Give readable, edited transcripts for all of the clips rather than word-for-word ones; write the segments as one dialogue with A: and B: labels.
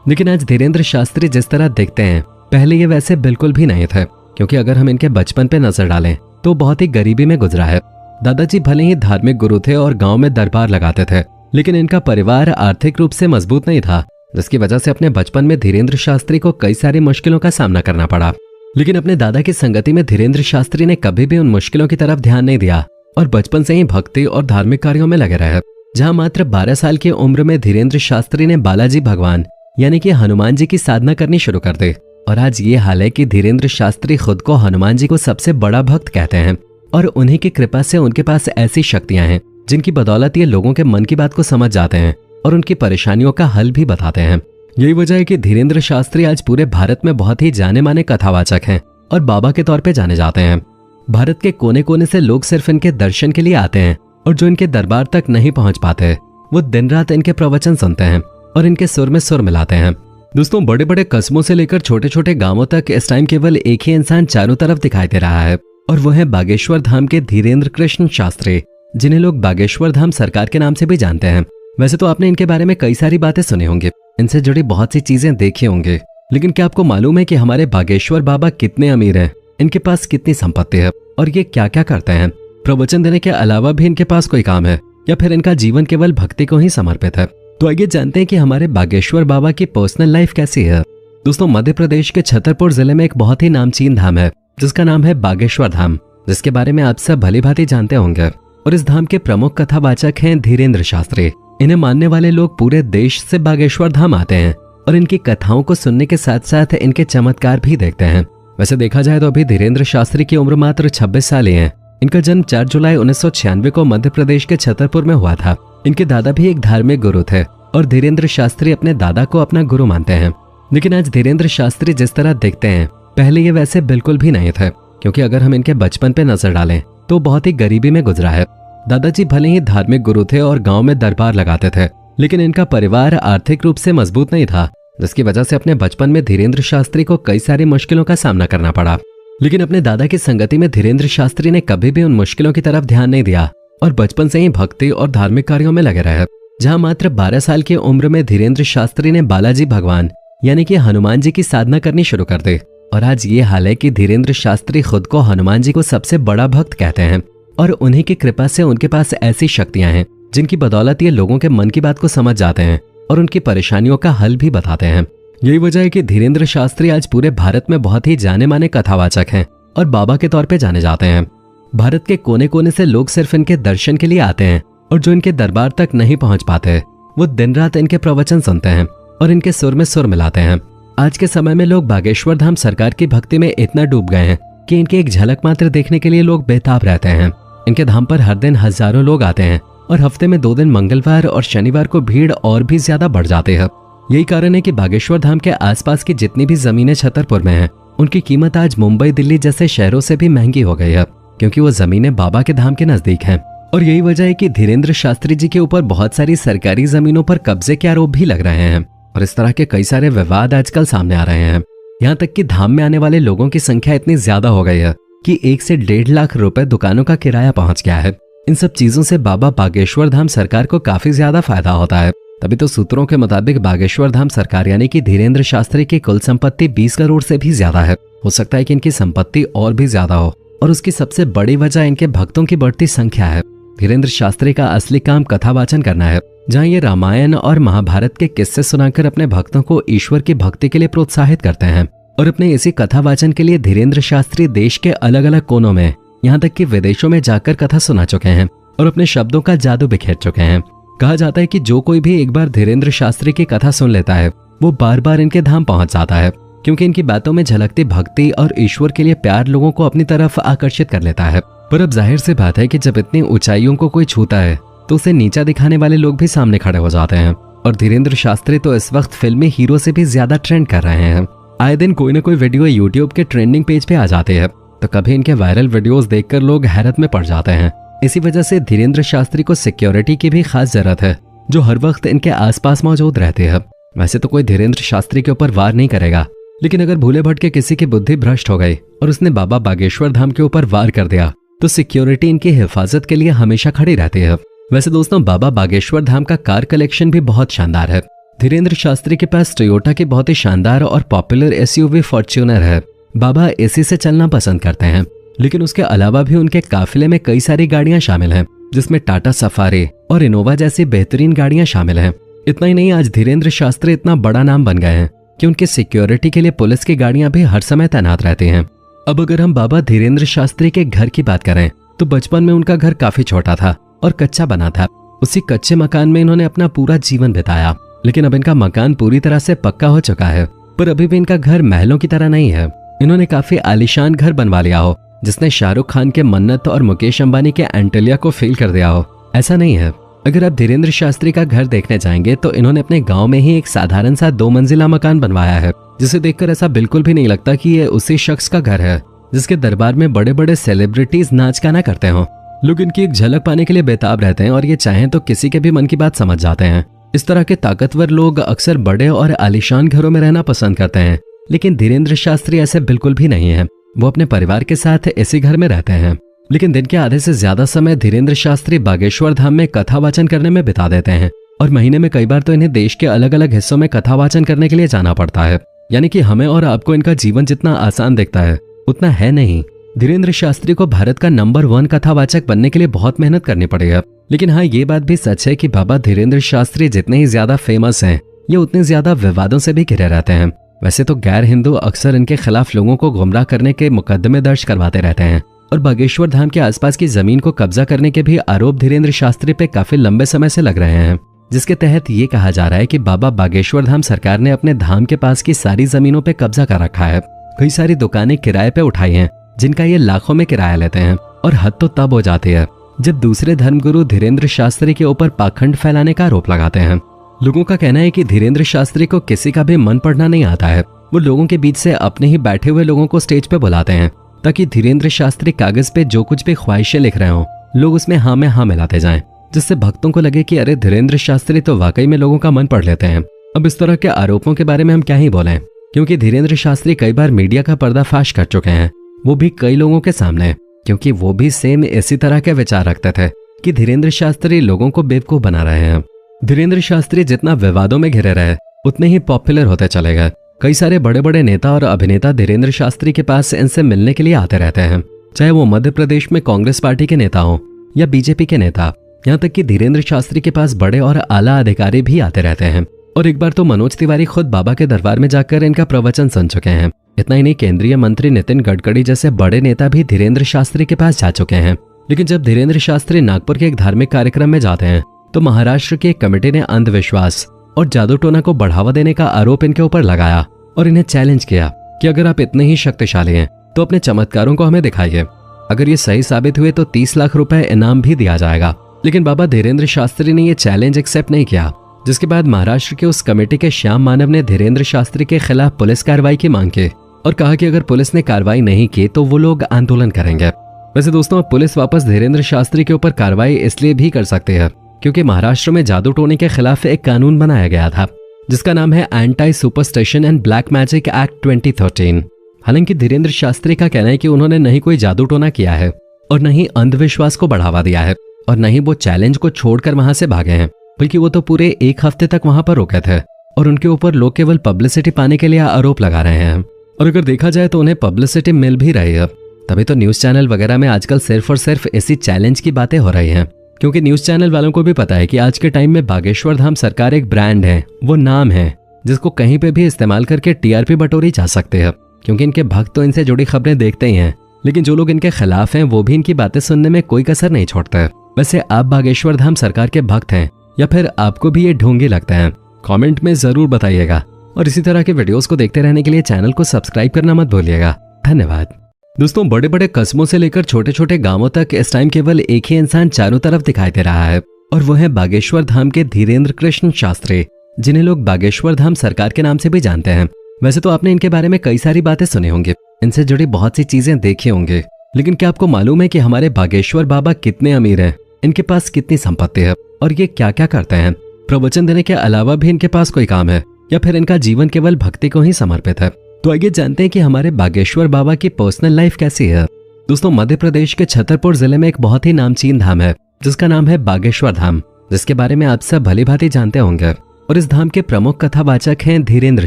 A: लेकिन आज धीरेन्द्र शास्त्री जिस तरह दिखते हैं पहले ये वैसे बिल्कुल भी नहीं थे, क्योंकि अगर हम इनके बचपन पे नजर डालें तो बहुत ही गरीबी में गुजरा है। दादाजी भले ही धार्मिक गुरु थे और गांव में दरबार लगाते थे, लेकिन इनका परिवार आर्थिक रूप से मजबूत नहीं था, जिसकी वजह से अपने बचपन में धीरेन्द्र शास्त्री को कई सारी मुश्किलों का सामना करना पड़ा। लेकिन अपने दादा की संगति में धीरेन्द्र शास्त्री ने कभी भी उन मुश्किलों की तरफ ध्यान नहीं दिया और बचपन से ही भक्ति और धार्मिक कार्यों में लगे रहे। जहां मात्र 12 साल की उम्र में धीरेन्द्र शास्त्री ने बालाजी भगवान यानी कि हनुमान जी की साधना करनी शुरू कर दी। और आज ये हाल है कि धीरेन्द्र शास्त्री खुद को हनुमान जी को सबसे बड़ा भक्त कहते हैं और उन्हीं की कृपा से उनके पास ऐसी शक्तियां हैं जिनकी बदौलत ये लोगों के मन की बात को समझ जाते हैं और उनकी परेशानियों का हल भी बताते हैं। यही वजह है कि धीरेन्द्र शास्त्री आज पूरे भारत में बहुत ही जाने माने कथावाचक हैं और बाबा के तौर पे जाने जाते हैं। भारत के कोने कोने से लोग सिर्फ इनके दर्शन के लिए आते हैं और जो इनके दरबार तक नहीं पहुंच पाते वो दिन रात इनके प्रवचन सुनते हैं और इनके सुर में सुर मिलाते हैं। दोस्तों, बड़े बड़े कस्बों से लेकर छोटे छोटे गांवों तक इस टाइम केवल एक ही इंसान चारों तरफ दिखाई दे रहा है और वो है बागेश्वर धाम के धीरेन्द्र कृष्ण शास्त्री, जिन्हें लोग बागेश्वर धाम सरकार के नाम से भी जानते हैं। वैसे तो आपने इनके बारे में कई सारी बातें सुनी होंगी, इनसे जुड़ी बहुत सी चीजें देखी होंगी, लेकिन क्या आपको मालूम है कि हमारे बागेश्वर बाबा कितने अमीर हैं, इनके पास कितनी संपत्ति है और ये क्या क्या करते हैं? प्रवचन देने के अलावा भी इनके पास कोई काम है या फिर इनका जीवन केवल भक्ति को ही समर्पित है? तो आइए जानते हैं कि हमारे बागेश्वर बाबा की पर्सनल लाइफ कैसी है। दोस्तों, मध्य प्रदेश के छतरपुर जिले में एक बहुत ही नामचीन धाम है जिसका नाम है बागेश्वर धाम, जिसके बारे में आप सब भली भांति जानते होंगे। और इस धाम के प्रमुख कथावाचक हैं धीरेन्द्र शास्त्री। इन्हें मानने वाले लोग पूरे देश से बागेश्वर धाम आते हैं और इनकी कथाओं को सुनने के साथ साथ इनके चमत्कार भी देखते हैं। वैसे देखा जाए तो अभी धीरेन्द्र शास्त्री की उम्र मात्र 26 साल ही है। इनका जन्म 4 जुलाई 1996 को मध्य प्रदेश के छतरपुर में हुआ था। इनके दादा भी एक धार्मिक गुरु थे और धीरेन्द्र शास्त्री अपने दादा को अपना गुरु मानते हैं। लेकिन आज धीरेन्द्र शास्त्री जिस तरह दिखते हैं पहले ये वैसे बिल्कुल भी नहीं थे, क्योंकि अगर हम इनके बचपन पे नजर डालें तो बहुत ही गरीबी में गुजरा है। दादाजी भले ही धार्मिक गुरु थे और गांव में दरबार लगाते थे, लेकिन इनका परिवार आर्थिक रूप से मजबूत नहीं था, जिसकी वजह से अपने बचपन में धीरेन्द्र शास्त्री को कई सारी मुश्किलों का सामना करना पड़ा। लेकिन अपने दादा की संगति में धीरेन्द्र शास्त्री ने कभी भी उन मुश्किलों की तरफ ध्यान नहीं दिया और बचपन से ही भक्ति और धार्मिक कार्यों में लगे रहे। जहां मात्र 12 साल की उम्र में धीरेन्द्र शास्त्री ने बालाजी भगवान यानी कि हनुमान जी की साधना करनी शुरू कर दी। और आज ये हाल है कि धीरेन्द्र शास्त्री खुद को हनुमान जी को सबसे बड़ा भक्त कहते हैं और उन्हीं की कृपा से उनके पास ऐसी शक्तियां हैं जिनकी बदौलत ये लोगों के मन की बात को समझ जाते हैं और उनकी परेशानियों का हल भी बताते हैं। यही वजह है कि धीरेन्द्र शास्त्री आज पूरे भारत में बहुत ही जाने माने कथावाचक हैं और बाबा के तौर पे जाने जाते हैं। भारत के कोने कोने से लोग सिर्फ इनके दर्शन के लिए आते हैं और जो इनके दरबार तक नहीं पहुंच पाते वो दिन रात इनके प्रवचन सुनते हैं और इनके सुर में सुर मिलाते हैं। आज के समय में लोग बागेश्वर धाम सरकार की भक्ति में इतना डूब गए हैं कि इनकी एक झलक मात्र देखने के लिए लोग बेताब रहते हैं। इनके धाम पर हर दिन हजारों लोग आते हैं और हफ्ते में 2 दिन मंगलवार और शनिवार को भीड़ और भी ज्यादा बढ़ जाती है। यही कारण है कि बागेश्वर धाम के आसपास की जितनी भी जमीनें छतरपुर में हैं, उनकी कीमत आज मुंबई दिल्ली जैसे शहरों से भी महंगी हो गई है, क्योंकि वो जमीनें बाबा के धाम के नजदीक हैं। और यही वजह है कि धीरेन्द्र शास्त्री जी के ऊपर बहुत सारी सरकारी जमीनों पर कब्जे के आरोप भी लग रहे हैं और इस तरह के कई सारे विवाद आजकल सामने आ रहे हैं। यहाँ तक कि धाम में आने वाले लोगों की संख्या इतनी ज्यादा हो गई है कि 1 से 1.5 लाख रुपए दुकानों का किराया पहुंच गया है। इन सब चीजों से बाबा बागेश्वर धाम सरकार को काफी ज्यादा फायदा होता है। तभी तो सूत्रों के मुताबिक बागेश्वर धाम सरकार यानी कि धीरेन्द्र शास्त्री की कुल संपत्ति 20 करोड़ से भी ज्यादा है। हो सकता है कि इनकी संपत्ति और भी ज्यादा हो और उसकी सबसे बड़ी वजह इनके भक्तों की बढ़ती संख्या है। धीरेन्द्र शास्त्री का असली काम कथावाचन करना है, जहां ये रामायण और महाभारत के किस्से सुनाकर अपने भक्तों को ईश्वर की भक्ति के लिए प्रोत्साहित करते हैं। और अपने इसी कथावाचन के लिए धीरेन्द्र शास्त्री देश के अलग अलग कोनों में, यहाँ तक कि विदेशों में जाकर कथा सुना चुके हैं और अपने शब्दों का जादू बिखेर चुके हैं। कहा जाता है कि जो कोई भी एक बार धीरेन्द्र शास्त्री की कथा सुन लेता है वो बार बार इनके धाम पहुंच जाता है, क्योंकि इनकी बातों में झलकती भक्ति और ईश्वर के लिए प्यार लोगों को अपनी तरफ आकर्षित कर लेता है। पर अब जाहिर सी बात है कि जब इतनी ऊंचाइयों को कोई छूता है तो उसे नीचा दिखाने वाले लोग भी सामने खड़े हो जाते हैं। और धीरेन्द्र शास्त्री तो इस वक्त फिल्मी हीरो से भी ज्यादा ट्रेंड कर रहे हैं। आए दिन कोई ना कोई वीडियो यूट्यूब के ट्रेंडिंग पेज पे आ जाते हैं, तो कभी इनके वायरल वीडियोस देखकर लोग हैरत में पड़ जाते हैं। इसी वजह से धीरेन्द्र शास्त्री को सिक्योरिटी की भी खास जरूरत है, जो हर वक्त इनके आसपास मौजूद रहती है। वैसे तो कोई धीरेन्द्र शास्त्री के ऊपर वार नहीं करेगा, लेकिन अगर भूले भटके किसी की बुद्धि भ्रष्ट हो गई और उसने बाबा बागेश्वर धाम के ऊपर वार कर दिया तो सिक्योरिटी इनकी हिफाजत के लिए हमेशा खड़ी रहती है। वैसे दोस्तों, बाबा बागेश्वर धाम का कार कलेक्शन भी बहुत शानदार है। धीरेन्द्र शास्त्री के पास टोयोटा की बहुत ही शानदार और पॉपुलर एसयूवी फॉर्च्यूनर है। बाबा एसी से चलना पसंद करते हैं, लेकिन उसके अलावा भी उनके काफिले में कई सारी गाड़ियां शामिल हैं, जिसमें टाटा सफारी और इनोवा जैसी बेहतरीन गाड़ियां शामिल हैं। इतना ही नहीं, आज धीरेन्द्र शास्त्री इतना बड़ा नाम बन गए हैं कि उनकी सिक्योरिटी के लिए पुलिस की गाड़ियां भी हर समय तैनात रहती हैं। अब अगर हम बाबा धीरेन्द्र शास्त्री के घर की बात करें तो बचपन में उनका घर काफी छोटा था और कच्चा बना था। उसी कच्चे मकान में इन्होंने अपना पूरा जीवन बिताया, लेकिन अब इनका मकान पूरी तरह से पक्का हो चुका है। पर अभी भी इनका घर महलों की तरह नहीं है। इन्होंने काफी आलीशान घर बनवा लिया हो, जिसने शाहरुख खान के मन्नत और मुकेश अंबानी के एंटेलिया को फेल कर दिया हो। ऐसा नहीं है। अगर आप धीरेन्द्र शास्त्री का घर देखने जाएंगे तो इन्होंने अपने गांव में ही एक साधारण सा 2 मंजिला मकान बनवाया है, जिसे देखकर ऐसा बिल्कुल भी नहीं लगता कि ये उसी शख्स का घर है जिसके दरबार में बड़े बड़े सेलिब्रिटीज नाच गाना करते हों। लोग इनकी एक झलक पाने के लिए बेताब रहते हैं और ये चाहें तो किसी के भी मन की बात समझ जाते हैं। इस तरह के ताकतवर लोग अक्सर बड़े और आलीशान घरों में रहना पसंद करते हैं, लेकिन धीरेन्द्र शास्त्री ऐसे बिल्कुल भी नहीं है। वो अपने परिवार के साथ इसी घर में रहते हैं, लेकिन दिन के आधे से ज्यादा समय धीरेन्द्र शास्त्री बागेश्वर धाम में कथा वाचन करने में बिता देते हैं और महीने में कई बार तो इन्हें देश के अलग अलग हिस्सों में कथा वाचन करने के लिए जाना पड़ता है। यानी कि हमें और आपको इनका जीवन जितना आसान दिखता है उतना है नहीं। धीरेन्द्र शास्त्री को भारत का नंबर 1 कथावाचक बनने के लिए बहुत मेहनत करनी पड़ेगी। लेकिन हाँ, ये बात भी सच है कि बाबा धीरेन्द्र शास्त्री जितने ही ज्यादा फेमस हैं, ये उतने ज्यादा विवादों से भी घिरे रहते हैं। वैसे तो गैर हिंदू अक्सर इनके खिलाफ लोगों को गुमराह करने के मुकदमे दर्ज करवाते रहते हैं और बागेश्वर धाम के आसपास की जमीन को कब्जा करने के भी आरोप धीरेन्द्र शास्त्री पे काफी लंबे समय से लग रहे हैं, जिसके तहत ये कहा जा रहा है कि बाबा बागेश्वर धाम सरकार ने अपने धाम के पास की सारी जमीनों पे कब्जा कर रखा है। कई सारी दुकानें किराए पे उठाई हैं, जिनका ये लाखों में किराया लेते हैं। और हद तो तब हो जाती है जब दूसरे धर्मगुरु धीरेन्द्र शास्त्री के ऊपर पाखंड फैलाने का आरोप लगाते हैं। लोगों का कहना है कि धीरेन्द्र शास्त्री को किसी का भी मन पढ़ना नहीं आता है। वो लोगों के बीच से अपने ही बैठे हुए लोगों को स्टेज पे बुलाते हैं ताकि धीरेन्द्र शास्त्री कागज पे जो कुछ भी ख्वाहिशें लिख रहे हो लोग उसमें हाँ में हाँ मिलाते जाएं, जिससे भक्तों को लगे कि अरे धीरेन्द्र शास्त्री तो वाकई में लोगों का मन पढ़ लेते हैं। अब इस तरह के आरोपों के बारे में हम क्या ही बोलें, क्योंकि धीरेन्द्र शास्त्री कई बार मीडिया का पर्दाफाश कर चुके हैं, वो भी कई लोगों के सामने, क्योंकि वो भी सेम इसी तरह के विचार रखते थे कि धीरेन्द्र शास्त्री लोगों को बेवकूफ बना रहे हैं। धीरेन्द्र शास्त्री जितना विवादों में घिरे रहे उतने ही पॉपुलर होते चले गए। कई सारे बड़े बड़े नेता और अभिनेता धीरेन्द्र शास्त्री के पास इनसे मिलने के लिए आते रहते हैं, चाहे वो मध्य प्रदेश में कांग्रेस पार्टी के नेता हो या बीजेपी के नेता। यहाँ तक कि धीरेन्द्र शास्त्री के पास बड़े और आला अधिकारी भी आते रहते हैं। और एक बार तो मनोज तिवारी खुद बाबा के दरबार में जाकर इनका प्रवचन सुन चुके हैं। इतना ही नहीं, केंद्रीय मंत्री नितिन गडकरी जैसे बड़े नेता भी धीरेन्द्र शास्त्री के पास जा चुके हैं। लेकिन जब धीरेन्द्र शास्त्री नागपुर के एक धार्मिक कार्यक्रम में जाते हैं तो महाराष्ट्र की एक कमेटी ने अंधविश्वास और जादू टोना को बढ़ावा देने का आरोप इनके ऊपर लगाया और इन्हें चैलेंज किया कि अगर आप इतने ही शक्तिशाली हैं तो अपने चमत्कारों को हमें दिखाइए। अगर ये सही साबित हुए तो 30 लाख रुपए इनाम भी दिया जाएगा। लेकिन बाबा धीरेन्द्र शास्त्री ने यह चैलेंज एक्सेप्ट नहीं किया, जिसके बाद महाराष्ट्र के उस कमेटी के श्याम मानव ने धीरेन्द्र शास्त्री के खिलाफ पुलिस कार्रवाई की मांग की और कहा कि अगर पुलिस ने कार्रवाई नहीं की तो वो लोग आंदोलन करेंगे। वैसे दोस्तों, पुलिस वापस धीरेन्द्र शास्त्री के ऊपर कार्रवाई इसलिए भी कर सकती है क्योंकि महाराष्ट्र में जादू टोने के खिलाफ एक कानून बनाया गया था जिसका नाम है anti superstition and black magic act 2013। हालांकि धीरेन्द्र शास्त्री का कहना है कि उन्होंने नहीं कोई जादू टोना किया है और न ही अंधविश्वास को बढ़ावा दिया है और न ही वो चैलेंज को छोड़कर वहां से भागे हैं, बल्कि वो तो पूरे 1 हफ्ते तक वहां पर रुके थे और उनके ऊपर लोग केवल पब्लिसिटी पाने के लिए आरोप लगा रहे हैं। और अगर देखा जाए तो उन्हें पब्लिसिटी मिल भी रही है। तभी तो न्यूज चैनल वगैरह में आजकल सिर्फ और सिर्फ इसी चैलेंज की बातें हो रही हैं, क्योंकि न्यूज चैनल वालों को भी पता है कि आज के टाइम में बागेश्वर धाम सरकार एक ब्रांड है, वो नाम है जिसको कहीं पे भी इस्तेमाल करके टीआरपी बटोरी जा सकते हैं, क्योंकि इनके भक्त तो इनसे जुड़ी खबरें देखते ही हैं। लेकिन जो लोग इनके खिलाफ हैं वो भी इनकी बातें सुनने में कोई कसर नहीं छोड़ते। वैसे आप बागेश्वर धाम सरकार के भक्त हैं या फिर आपको भी ये ढोंगी लगते हैं? कमेंट में जरूर बताइएगा और इसी तरह के वीडियोस को देखते रहने के लिए चैनल को सब्सक्राइब करना मत भूलिएगा। धन्यवाद। दोस्तों, बड़े बड़े कस्बों से लेकर छोटे छोटे गांवों तक इस टाइम केवल एक ही इंसान चारों तरफ दिखाई दे रहा है और वो है बागेश्वर धाम के धीरेन्द्र कृष्ण शास्त्री, जिन्हें लोग बागेश्वर धाम सरकार के नाम से भी जानते हैं। वैसे तो आपने इनके बारे में कई सारी बातें सुनी होंगी, इनसे जुड़ी बहुत सी चीजें देखी होंगी, लेकिन क्या आपको मालूम है कि हमारे बागेश्वर बाबा कितने अमीर हैं, इनके पास कितनी संपत्ति है और ये क्या क्या करते हैं? प्रवचन देने के अलावा भी इनके पास कोई काम है या फिर इनका जीवन केवल भक्ति को ही समर्पित है? तो आइए जानते हैं कि हमारे बागेश्वर बाबा की पर्सनल लाइफ कैसी है। दोस्तों, मध्य प्रदेश के छतरपुर जिले में एक बहुत ही नामचीन धाम है जिसका नाम है बागेश्वर धाम, जिसके बारे में आप सब भली भांति जानते होंगे। और इस धाम के प्रमुख कथावाचक हैं धीरेन्द्र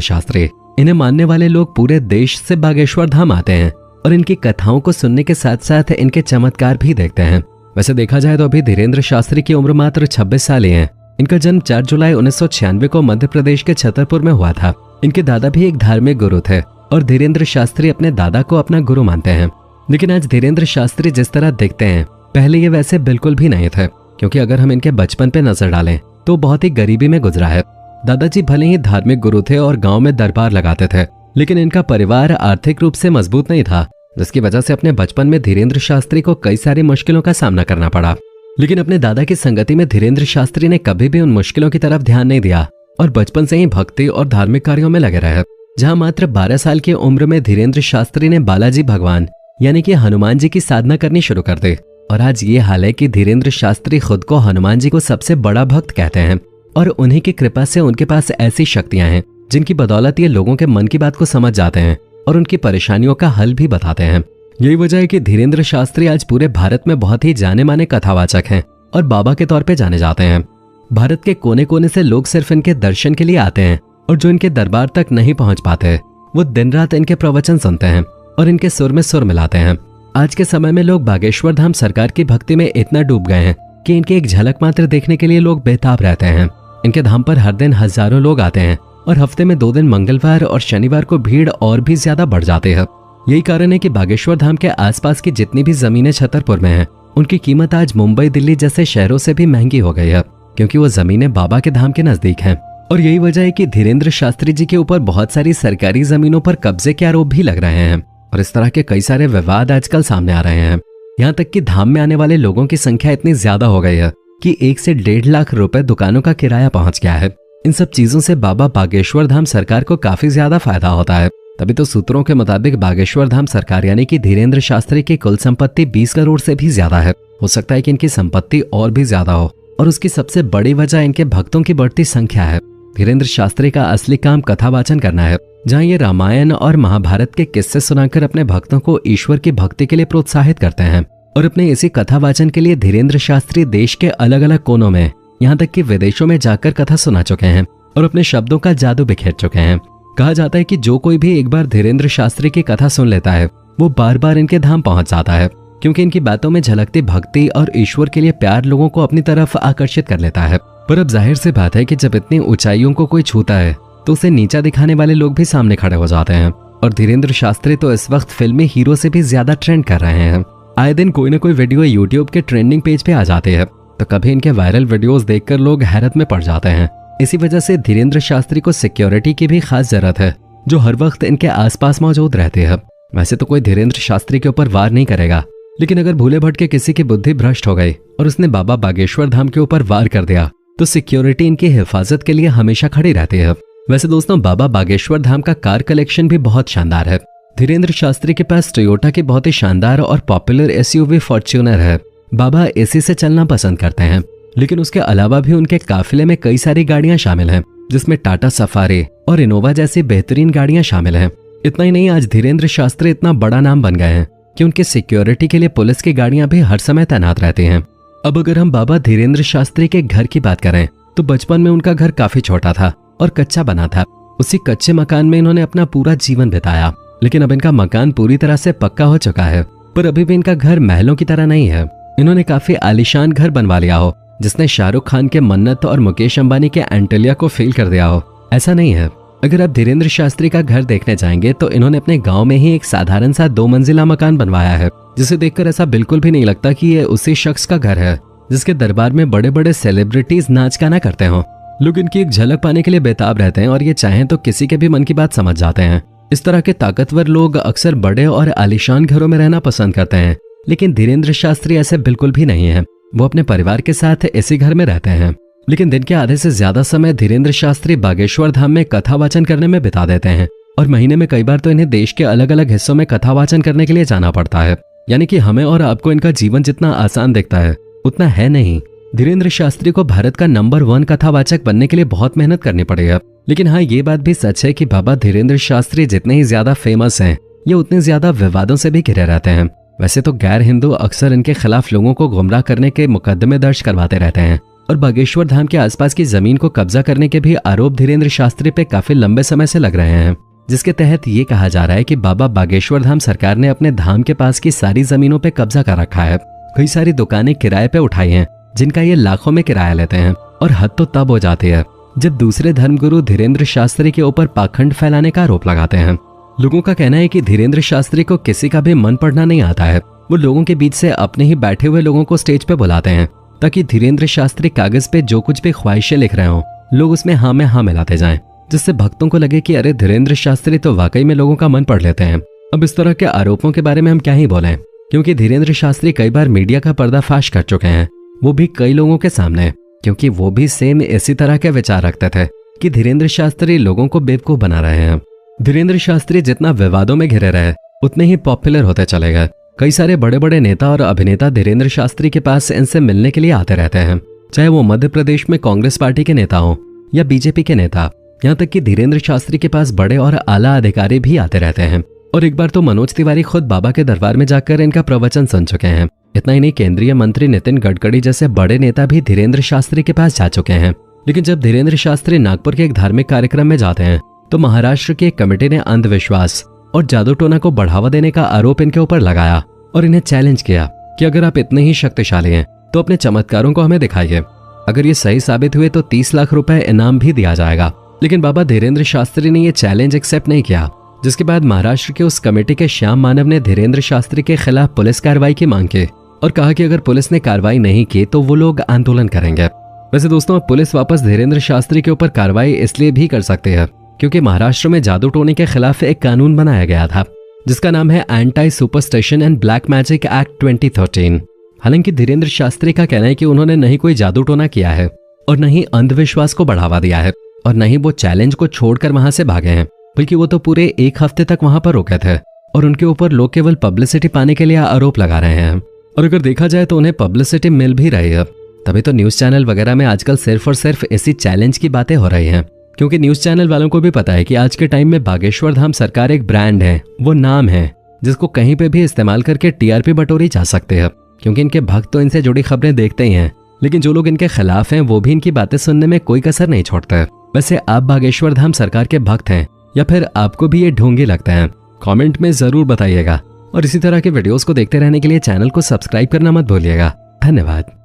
A: शास्त्री। इन्हें मानने वाले लोग पूरे देश से बागेश्वर धाम आते हैं और इनकी कथाओं को सुनने के साथ साथ इनके चमत्कार भी देखते हैं। वैसे देखा जाए तो अभी धीरेन्द्र शास्त्री की उम्र मात्र 26 साल ही है। इनका जन्म 4 जुलाई 1996 को मध्य प्रदेश के छतरपुर में हुआ था। इनके दादा भी एक धार्मिक गुरु थे और धीरेन्द्र शास्त्री अपने दादा को अपना गुरु मानते हैं। लेकिन आज धीरेन्द्र शास्त्री जिस तरह दिखते हैं, पहले ये वैसे बिल्कुल भी नहीं थे, क्योंकि अगर हम इनके बचपन पे नजर डालें तो बहुत ही गरीबी में गुजरा है। दादाजी भले ही धार्मिक गुरु थे और गांव में दरबार लगाते थे, लेकिन इनका परिवार आर्थिक रूप से मजबूत नहीं था, जिसकी वजह से अपने बचपन में धीरेन्द्र शास्त्री को कई सारी मुश्किलों का सामना करना पड़ा। लेकिन अपने दादा की संगति में धीरेन्द्र शास्त्री ने कभी भी उन मुश्किलों की तरफ ध्यान नहीं दिया और बचपन से ही भक्ति और धार्मिक कार्यों में लगे रहे। जहां मात्र 12 साल की उम्र में धीरेन्द्र शास्त्री ने बालाजी भगवान यानी कि हनुमान जी की साधना करनी शुरू कर दी। और आज ये हाल है कि धीरेन्द्र शास्त्री खुद को हनुमान जी को सबसे बड़ा भक्त कहते हैं और उन्हीं की कृपा से उनके पास ऐसी शक्तियां हैं जिनकी बदौलत ये लोगों के मन की बात को समझ जाते हैं और उनकी परेशानियों का हल भी बताते हैं। यही वजह है कि धीरेन्द्र शास्त्री आज पूरे भारत में बहुत ही जाने माने कथावाचक हैं और बाबा के तौर पे जाने जाते हैं। भारत के कोने कोने से लोग सिर्फ इनके दर्शन के लिए आते हैं और जो इनके दरबार तक नहीं पहुंच पाते वो दिन रात इनके प्रवचन सुनते हैं और इनके सुर में सुर मिलाते हैं। आज के समय में लोग बागेश्वर धाम सरकार की भक्ति में इतना डूब गए हैं कि इनकी एक झलक मात्र देखने के लिए लोग बेताब रहते हैं। इनके धाम पर हर दिन हजारों लोग आते हैं और हफ्ते में 2 दिन मंगलवार और शनिवार को भीड़ और भी ज्यादा बढ़ जाती है। यही कारण है कि बागेश्वर धाम के आसपास की जितनी भी जमीनें छतरपुर में हैं, उनकी कीमत आज मुंबई दिल्ली जैसे शहरों से भी महंगी हो गई है, क्योंकि वो जमीनें बाबा के धाम के नजदीक हैं। और यही वजह है कि धीरेन्द्र शास्त्री जी के ऊपर बहुत सारी सरकारी जमीनों पर कब्जे के आरोप भी लग रहे हैं और इस तरह के कई सारे विवाद आजकल सामने आ रहे हैं। यहाँ तक कि धाम में आने वाले लोगों की संख्या इतनी ज्यादा हो गई है कि 1 से 1.5 लाख रुपए दुकानों का किराया पहुंच गया है। इन सब चीजों से बाबा बागेश्वर धाम सरकार को काफी ज्यादा फायदा होता है। तभी तो सूत्रों के मुताबिक बागेश्वर धाम सरकार यानी कि धीरेन्द्र शास्त्री की कुल संपत्ति 20 करोड़ से भी ज्यादा है। हो सकता है कि इनकी संपत्ति और भी ज्यादा हो और उसकी सबसे बड़ी वजह इनके भक्तों की बढ़ती संख्या है। धीरेन्द्र शास्त्री का असली काम कथावाचन करना है, जहाँ ये रामायण और महाभारत के किस्से सुनाकर अपने भक्तों को ईश्वर की भक्ति के लिए प्रोत्साहित करते हैं। और अपने इसी कथावाचन के लिए धीरेन्द्र शास्त्री देश के अलग अलग कोनों में, यहाँ तक कि विदेशों में जाकर कथा सुना चुके हैं और अपने शब्दों का जादू बिखेर चुके हैं। कहा जाता है कि जो कोई भी एक बार धीरेन्द्र शास्त्री की कथा सुन लेता है वो बार बार इनके धाम पहुंच जाता है, क्योंकि इनकी बातों में झलकती भक्ति और ईश्वर के लिए प्यार लोगों को अपनी तरफ आकर्षित कर लेता है। पर अब जाहिर सी बात है कि जब इतनी ऊंचाइयों को कोई छूता है तो उसे नीचा दिखाने वाले लोग भी सामने खड़े हो जाते हैं। और धीरेन्द्र शास्त्री तो इस वक्त फिल्मी हीरो से भी ज्यादा ट्रेंड कर रहे हैं। आए दिन कोई ना कोई वीडियो यूट्यूब के ट्रेंडिंग पेज पे आ जाती है, तो कभी इनके वायरल वीडियोस देखकर लोग हैरत में पड़ जाते हैं। इसी वजह से धीरेन्द्र शास्त्री को सिक्योरिटी की भी खास जरूरत है, जो हर वक्त इनके आसपास मौजूद रहती है। वैसे तो कोई धीरेन्द्र शास्त्री के ऊपर वार नहीं करेगा, लेकिन अगर भूले भटके किसी की बुद्धि भ्रष्ट हो गई और उसने बाबा बागेश्वर धाम के ऊपर वार कर दिया तो सिक्योरिटी इनकी हिफाजत के लिए हमेशा खड़ी रहती है। वैसे दोस्तों, बाबा बागेश्वर धाम का कार कलेक्शन भी बहुत शानदार है। धीरेन्द्र शास्त्री के पास टोयोटा की बहुत ही शानदार और पॉपुलर एसयूवी फॉर्च्यूनर है। बाबा एसी से चलना पसंद करते हैं, लेकिन उसके अलावा भी उनके काफिले में कई सारी गाड़ियां शामिल हैं, जिसमें टाटा सफारी और इनोवा जैसी बेहतरीन गाड़ियां शामिल हैं। इतना ही नहीं, आज धीरेन्द्र शास्त्री इतना बड़ा नाम बन गए हैं कि उनके सिक्योरिटी के लिए पुलिस की गाड़ियां भी हर समय तैनात रहती हैं। अब अगर हम बाबा धीरेन्द्र शास्त्री के घर की बात करें तो बचपन में उनका घर काफी छोटा था और कच्चा बना था। उसी कच्चे मकान में इन्होंने अपना पूरा जीवन बिताया, लेकिन अब इनका मकान पूरी तरह से पक्का हो चुका है। पर अभी भी इनका घर महलों की तरह नहीं है। इन्होंने काफी आलीशान घर बनवा लिया हो, जिसने शाहरुख खान के मन्नत और मुकेश अंबानी के एंटेलिया को फेल कर दिया हो, ऐसा नहीं है। अगर आप धीरेन्द्र शास्त्री का घर देखने जाएंगे तो इन्होंने अपने गांव में ही एक साधारण सा 2 मंजिला मकान बनवाया है, जिसे देखकर ऐसा बिल्कुल भी नहीं लगता कि ये उसी शख्स का घर है जिसके दरबार में बड़े बड़े सेलिब्रिटीज नाच गाना करते हों। लोग इनकी एक झलक पाने के लिए बेताब रहते हैं और ये चाहें तो किसी के भी मन की बात समझ जाते हैं। इस तरह के ताकतवर लोग अक्सर बड़े और आलीशान घरों में रहना पसंद करते हैं, लेकिन धीरेन्द्र शास्त्री ऐसे बिल्कुल भी नहीं है। वो अपने परिवार के साथ इसी घर में रहते हैं, लेकिन दिन के आधे से ज्यादा समय धीरेन्द्र शास्त्री बागेश्वर धाम में कथावाचन करने में बिता देते हैं और महीने में कई बार तो इन्हें देश के अलग अलग हिस्सों में कथावाचन करने के लिए जाना पड़ता है। यानी कि हमें और आपको इनका जीवन जितना आसान दिखता है उतना है नहीं। धीरेन्द्र शास्त्री को भारत का नंबर 1 कथावाचक बनने के लिए बहुत मेहनत करनी पड़ेगी। लेकिन हाँ, ये बात भी सच है कि बाबा धीरेन्द्र शास्त्री जितने ही ज्यादा फेमस हैं, ये उतने ज्यादा विवादों से भी घिरे रहते हैं। वैसे तो गैर हिंदू अक्सर इनके खिलाफ लोगों को गुमराह करने के मुकदमे दर्ज करवाते रहते हैं, और बागेश्वर धाम के आसपास की जमीन को कब्जा करने के भी आरोप धीरेन्द्र शास्त्री पे काफी लंबे समय से लग रहे हैं, जिसके तहत ये कहा जा रहा है कि बाबा बागेश्वर धाम सरकार ने अपने धाम के पास की सारी जमीनों पे कब्जा कर रखा है। कई सारी दुकानें किराए पे उठाई हैं, जिनका ये लाखों में किराया लेते हैं। और हद तो तब हो जाती है जब दूसरे धर्मगुरु धीरेन्द्र शास्त्री के ऊपर पाखंड फैलाने का आरोप लगाते हैं। लोगों का कहना है कि धीरेन्द्र शास्त्री को किसी का भी मन पढ़ना नहीं आता है। वो लोगों के बीच से अपने ही बैठे हुए लोगों को स्टेज पे बुलाते हैं ताकि धीरेन्द्र शास्त्री कागज पे जो कुछ भी ख्वाहिशें लिख रहे हों, लोग उसमें हाँ में हाँ मिलाते जाएं, जिससे भक्तों को लगे कि अरे धीरेन्द्र शास्त्री तो वाकई में लोगों का मन पढ़ लेते हैं। अब इस तरह के आरोपों के बारे में हम क्या ही बोलें, क्योंकि धीरेन्द्र शास्त्री कई बार मीडिया का पर्दाफाश कर चुके हैं, वो भी कई लोगों के सामने, क्योंकि वो भी सेम इसी तरह के विचार रखते थे कि धीरेन्द्र शास्त्री लोगों को बेवकूफ बना रहे हैं। धीरेन्द्र शास्त्री जितना विवादों में घिरे रहे उतने ही पॉपुलर होते चले गए। कई सारे बड़े बड़े नेता और अभिनेता धीरेन्द्र शास्त्री के पास इनसे मिलने के लिए आते रहते हैं, चाहे वो मध्य प्रदेश में कांग्रेस पार्टी के नेता हो या बीजेपी के नेता। यहाँ तक कि धीरेन्द्र शास्त्री के पास बड़े और आला अधिकारी भी आते रहते हैं। और एक बार तो मनोज तिवारी खुद बाबा के दरबार में जाकर इनका प्रवचन सुन चुके हैं। इतना ही नहीं, केंद्रीय मंत्री नितिन गडकरी जैसे बड़े नेता भी धीरेन्द्र शास्त्री के पास जा चुके हैं। लेकिन जब धीरेन्द्र शास्त्री नागपुर के एक धार्मिक कार्यक्रम में जाते हैं तो महाराष्ट्र की एक कमेटी ने अंधविश्वास और जादू टोना को बढ़ावा देने का आरोप इनके ऊपर लगाया और इन्हें चैलेंज किया कि अगर आप इतने ही शक्तिशाली हैं तो अपने चमत्कारों को हमें दिखाइए। अगर ये सही साबित हुए तो 30 लाख रुपए इनाम भी दिया जाएगा। लेकिन बाबा धीरेन्द्र शास्त्री ने ये चैलेंज एक्सेप्ट नहीं किया, जिसके बाद महाराष्ट्र के उस कमेटी के श्याम मानव ने धीरेन्द्र शास्त्री के खिलाफ पुलिस कार्रवाई की मांग की और कहा कि अगर पुलिस ने कार्रवाई नहीं की तो वो लोग आंदोलन करेंगे। वैसे दोस्तों, पुलिस वापस धीरेन्द्र शास्त्री के ऊपर कार्रवाई इसलिए भी कर सकती है क्योंकि महाराष्ट्र में जादू टोने के खिलाफ एक कानून बनाया गया था जिसका नाम है anti superstition and black magic act 2013। हालांकि धीरेन्द्र शास्त्री का कहना है कि उन्होंने नहीं कोई जादू टोना किया है और न ही अंधविश्वास को बढ़ावा दिया है और न ही वो चैलेंज को छोड़कर वहां से भागे हैं, बल्कि वो तो पूरे 1 हफ्ते तक वहां पर रुके थे और उनके ऊपर लोग केवल पब्लिसिटी पाने के लिए आरोप लगा रहे हैं। और अगर देखा जाए तो उन्हें पब्लिसिटी मिल भी रही है, तभी तो न्यूज चैनल वगैरह में आजकल सिर्फ और सिर्फ इसी चैलेंज की बातें हो रही हैं, क्योंकि न्यूज चैनल वालों को भी पता है कि आज के टाइम में बागेश्वर धाम सरकार एक ब्रांड है, वो नाम है जिसको कहीं पे भी इस्तेमाल करके टीआरपी बटोरी जा सकते हैं, क्योंकि इनके भक्त तो इनसे जुड़ी खबरें देखते ही हैं, लेकिन जो लोग इनके खिलाफ हैं वो भी इनकी बातें सुनने में कोई कसर नहीं छोड़ते। वैसे आप बागेश्वर धाम सरकार के भक्त हैं या फिर आपको भी ये ढोंगी लगते हैं? कमेंट में जरूर बताइएगा और इसी तरह के वीडियोस को देखते रहने के लिए चैनल को सब्सक्राइब करना मत भूलिएगा। धन्यवाद।